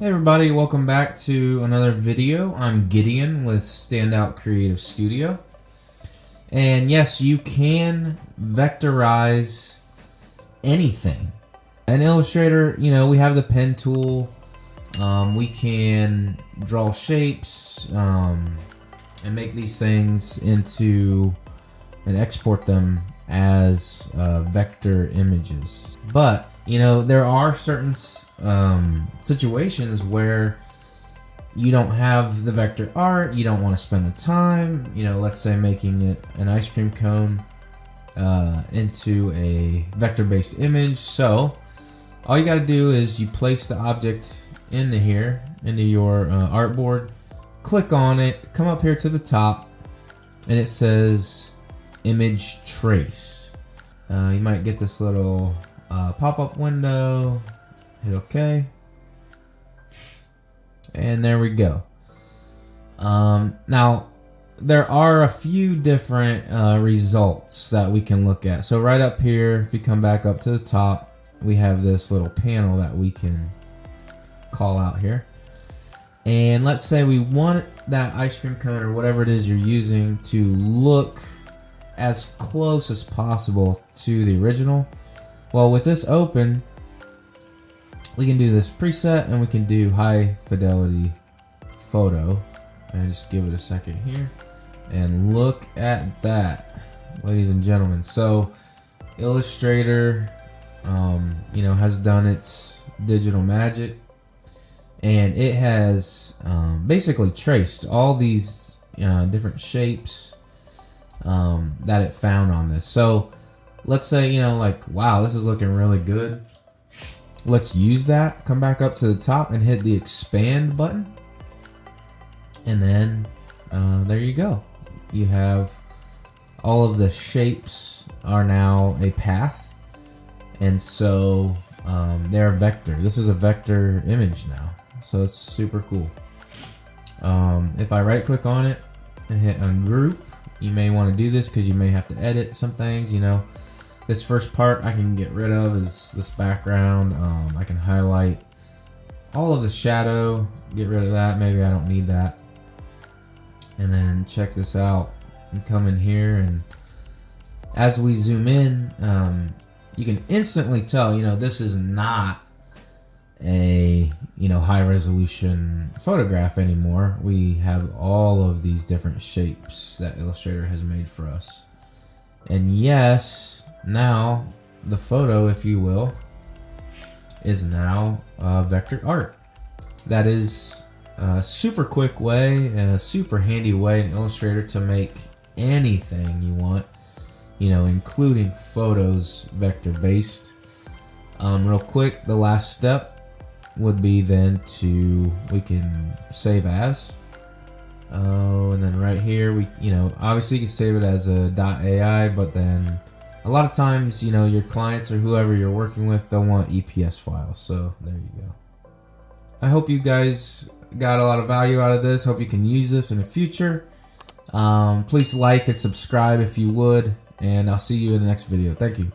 Hey everybody, welcome back to another video. I'm Gideon with Standout Creative Studio. And yes, you can vectorize anything. In Illustrator, we have the pen tool. We can draw shapes and make these things into and export them as vector images. But, there are certain situations where you don't have the vector art, you don't want to spend the time, let's say making it an ice cream cone into a vector-based image. So all you got to do is you place the object into here, into your artboard, click on it, come up here to the top, and it says image trace. You might get this little pop-up window. Hit OK, and there we go. Now there are a few different results that we can look at. So right up here, if you come back up to the top, we have this little panel that we can call out here. And let's say we want that ice cream cone or whatever it is you're using to look as close as possible to the original. Well, with this open, we can do this preset and we can do high fidelity photo. And just give it a second here. And look at that, ladies and gentlemen. So Illustrator, has done its digital magic. And it has basically traced all these different shapes that it found on this. So let's say, wow, this is looking really good. Let's use that. Come back up to the top and hit the expand button. And then there you go. You have all of the shapes are now a path. And so they're a vector. This is a vector image now. So it's super cool. If I right click on it and hit ungroup, you may want to do this because you may have to edit some things, This first part I can get rid of is this background. I can highlight all of the shadow, get rid of that. Maybe I don't need that. And then check this out and come in here, and as we zoom in, you can instantly tell, this is not a high resolution photograph anymore. We have all of these different shapes that Illustrator has made for us. And yes, now the photo, if you will, is now vector art. That is a super quick way and a super handy way in Illustrator to make anything you want, including photos vector based. Real quick, the last step would be then we can save as. And then right here, we obviously you can save it as a .ai, but then a lot of times, your clients or whoever you're working with, they'll want EPS files. So there you go. I hope you guys got a lot of value out of this. Hope you can use this in the future. Please like and subscribe if you would, and I'll see you in the next video. Thank you.